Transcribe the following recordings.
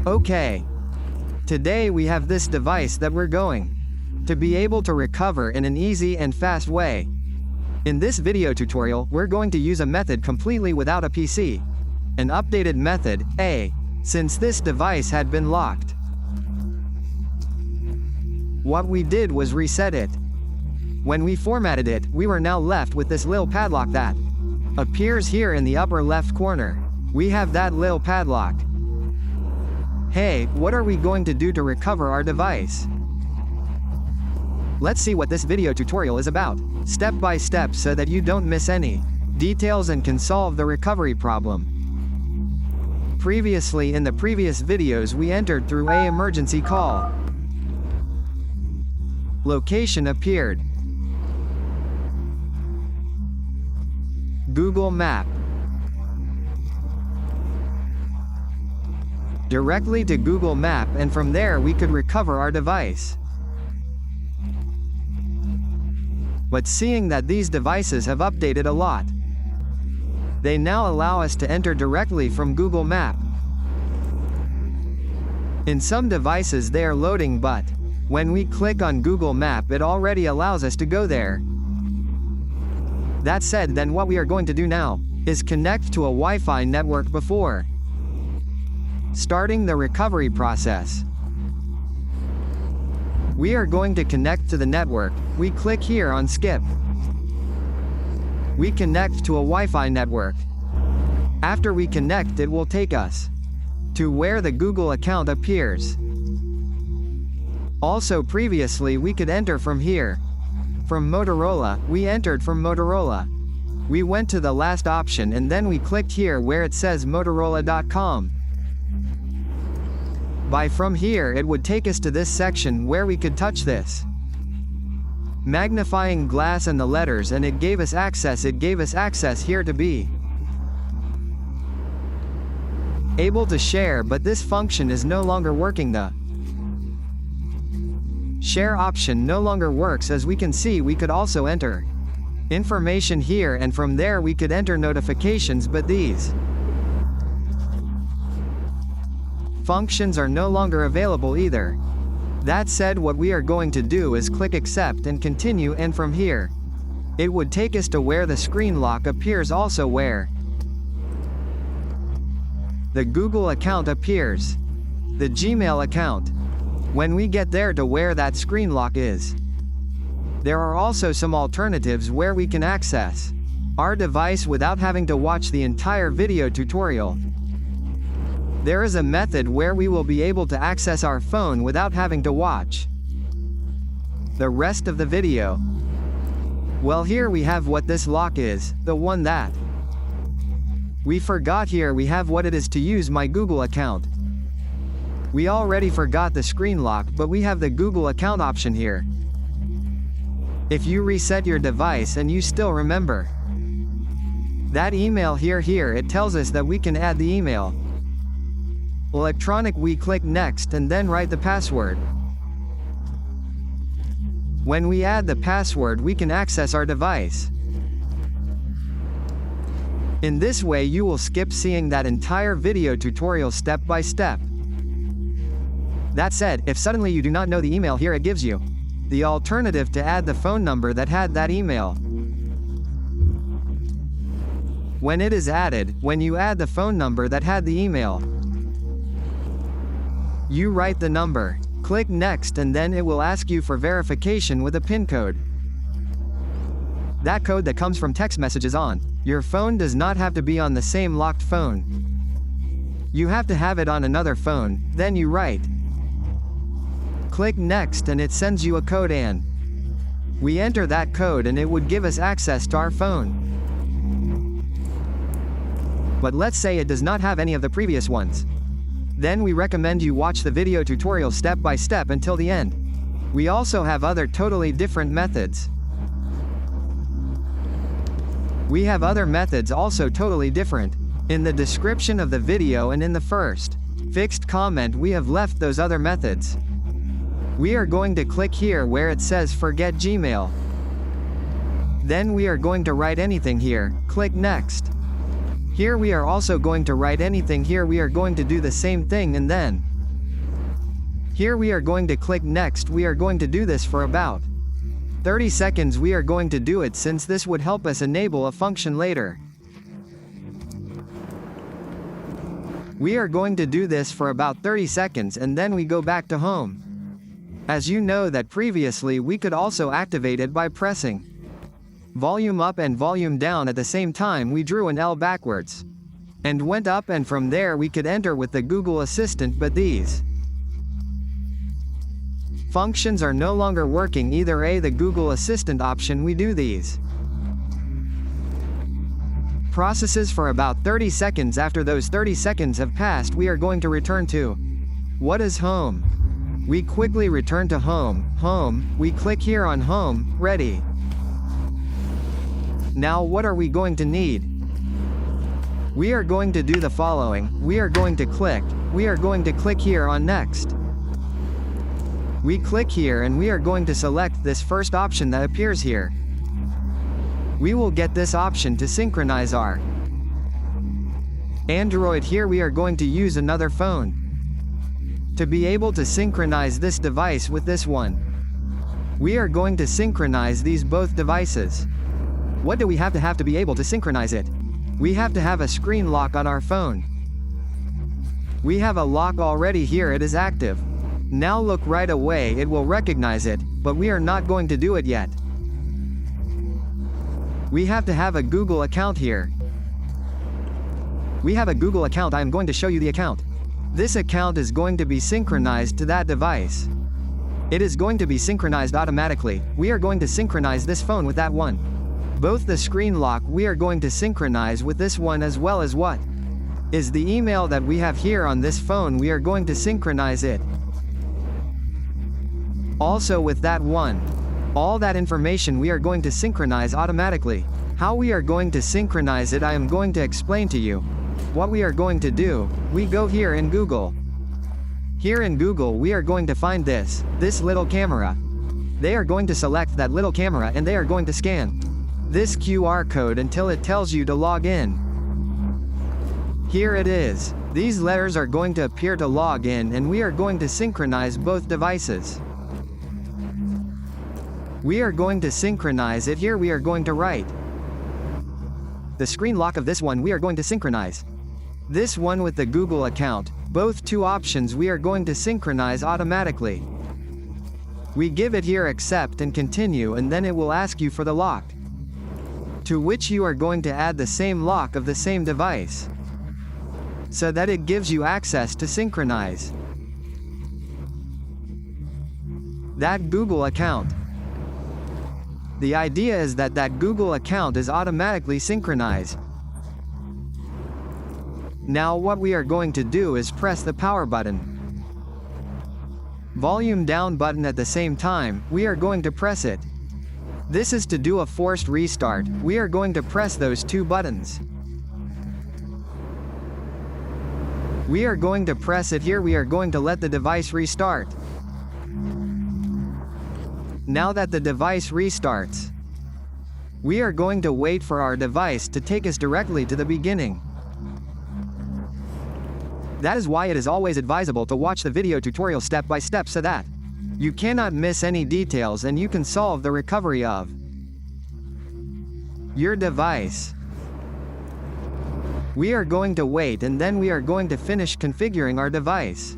Okay. Today we have this device that we're going to be able to recover in an easy and fast way. In this video tutorial, we're going to use a method completely without a PC. An updated method, since this device had been locked. What we did was reset it. When we formatted it, we were now left with this little padlock that appears here in the upper left corner. We have that little padlock. Hey, what are we going to do to recover our device? Let's see what this video tutorial is about, step by step, so that you don't miss any details and can solve the recovery problem. Previously in the previous videos we entered through an emergency call. Location appeared. Google Map. Directly to Google Map, and from there we could recover our device. But seeing that these devices have updated a lot, they now allow us to enter directly from Google Map. In some devices they are loading, but when we click on Google Map it already allows us to go there. That said, then what we are going to do now is connect to a Wi-Fi network before starting the recovery process. We are going to connect to the network. We click here on skip. We connect to a Wi-Fi network. After we connect, it will take us to where the Google account appears. Also previously we could enter from here. From Motorola, we entered from Motorola. We went to the last option and then we clicked here where it says Motorola.com. From here it would take us to this section where we could touch this magnifying glass and the letters, and it gave us access. It gave us access here to be able to share, but this function is no longer working. The share option no longer works. As we can see, we could also enter information here, and from there we could enter notifications, but these functions are no longer available either. That said, what we are going to do is click accept and continue, and from here it would take us to where the screen lock appears, also where the Google account appears, the Gmail account. When we get there to where that screen lock is, there are also some alternatives where we can access our device without having to watch the entire video tutorial. There is a method where we will be able to access our phone without having to watch the rest of the video. Well, here we have what this lock is, the one that we forgot. Here we have what it is to use my Google account. We already forgot the screen lock, but we have the Google account option here. If you reset your device and you still remember that email here, it tells us that we can add the email. Electronic, we click next and then write the password. When we add the password, we can access our device. In this way you will skip seeing that entire video tutorial step by step. That said, if suddenly you do not know the email here, it gives you the alternative to add the phone number that had that email. When it is added, when you add the phone number that had the email, you write the number, click next, and then it will ask you for verification with a PIN code. That code that comes from text messages on your phone does not have to be on the same locked phone. You have to have it on another phone. Then you write, click next, and it sends you a code, and we enter that code and it would give us access to our phone. But let's say it does not have any of the previous ones. Then we recommend you watch the video tutorial step by step until the end. We also have other totally different methods. We have other methods also totally different. In the description of the video and in the first fixed comment we have left those other methods. We are going to click here where it says forget Gmail. Then we are going to write anything here, click next. Here we are also going to write anything here. We are going to do the same thing, and then Here we are going to click next. We are going to do this for about 30 seconds. We are going to do it since this would help us enable a function later. We are going to do this for about 30 seconds and then we go back to home. As you know that previously we could also activate it by pressing volume up and volume down at the same time. We drew an L backwards and went up, and from there we could enter with the Google Assistant, but these functions are no longer working. Either the Google Assistant option, we do these processes for about 30 seconds. After those 30 seconds have passed, we are going to return to what is home. We quickly return to home, we click here on home, ready. Now what are we going to need? We are going to do the following. We are going to click here on next. We click here and we are going to select this first option that appears here. We will get this option to synchronize our Android. Here we are going to use another phone to be able to synchronize this device with this one. We are going to synchronize these both devices. What do we have to be able to synchronize it? We have to have a screen lock on our phone. We have a lock already here, it is active. Now look, right away it will recognize it, but we are not going to do it yet. We have to have a Google account here. We have a Google account. I am going to show you the account. This account is going to be synchronized to that device. It is going to be synchronized automatically. We are going to synchronize this phone with that one. Both the screen lock we are going to synchronize with this one, as well as what is the email that we have here on this phone. We are going to synchronize it also with that one. All that information we are going to synchronize automatically. How we are going to synchronize it, I am going to explain to you. What we are going to do, we go here in Google. Here in Google we are going to find this little camera. They are going to select that little camera and they are going to scan this QR code until it tells you to log in. Here it is. These letters are going to appear to log in, and we are going to synchronize both devices. We are going to synchronize it. Here we are going to write the screen lock of this one. We are going to synchronize this one with the Google account. Both two options we are going to synchronize automatically. We give it here accept and continue, and then it will ask you for the lock, to which you are going to add the same lock of the same device, so that it gives you access to synchronize that Google account. The idea is that that Google account is automatically synchronized. Now what we are going to do is press the power button, volume down button at the same time. We are going to press it. This is to do a forced restart. We are going to press those two buttons. We are going to press it here. We are going to let the device restart. Now that the device restarts, we are going to wait for our device to take us directly to the beginning. That is why it is always advisable to watch the video tutorial step by step, so that you cannot miss any details and you can solve the recovery of your device. We are going to wait, and then we are going to finish configuring our device.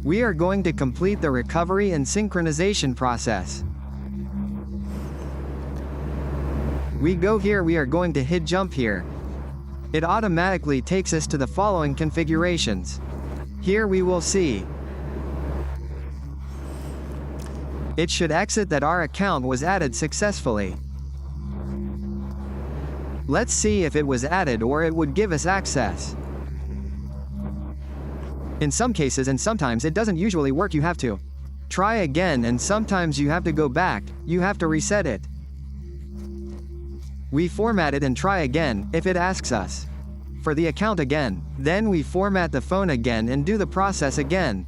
We are going to complete the recovery and synchronization process. We go here, we are going to hit jump here. It automatically takes us to the following configurations. Here we will see it should exit that our account was added successfully. Let's see if it was added, or it would give us access. In some cases and sometimes it doesn't usually work. You have to try again, and sometimes you have to go back, you have to reset it. We format it and try again. If it asks us for the account again, then we format the phone again and do the process again.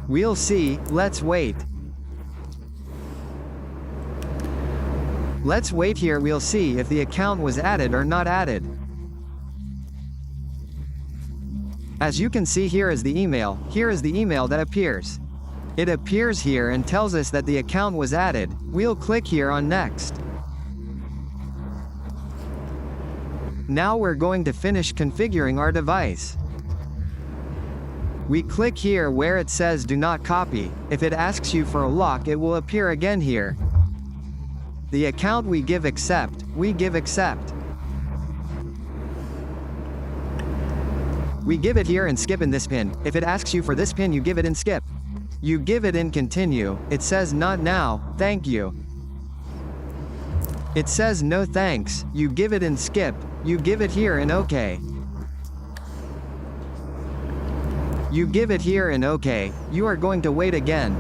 We'll see. Let's wait. Let's wait here. We'll see if the account was added or not added. As you can see, here is the email that appears. It appears here and tells us that the account was added. We'll click here on next. Now we're going to finish configuring our device. We click here where it says do not copy. If it asks you for a lock, it will appear again here. The account we give accept. We give accept. We give it here and skip in this pin. If it asks you for this pin, you give it in skip. You give it in continue. It says not now, thank you. It says no thanks. You give it in skip. You give it here in OK. You give it here in OK. You are going to wait again.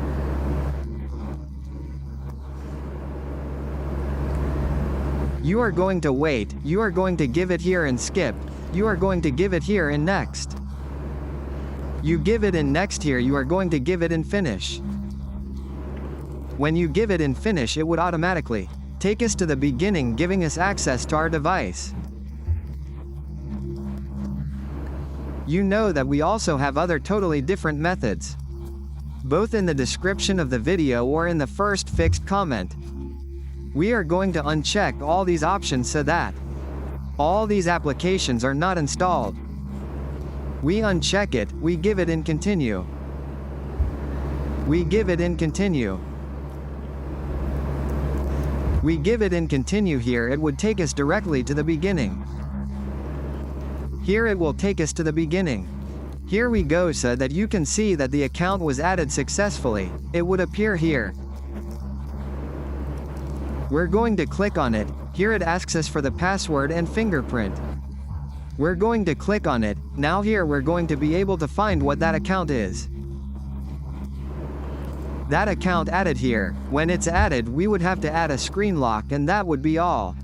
You are going to wait. You are going to give it here in skip. You are going to give it here in next. You give it in next here. You are going to give it in finish. When you give it in finish, it would automatically take us to the beginning, giving us access to our device. You know that we also have other totally different methods, both in the description of the video or in the first fixed comment. We are going to uncheck all these options so that all these applications are not installed. We uncheck it, we give it in continue. We give it in continue. We give it in continue here. It would take us directly to the beginning. Here it will take us to the beginning. Here we go so that you can see that the account was added successfully. It would appear here. We're going to click on it. Here it asks us for the password and fingerprint. We're going to click on it. Now here we're going to be able to find what that account is. That account added here. When it's added, we would have to add a screen lock, and that would be all.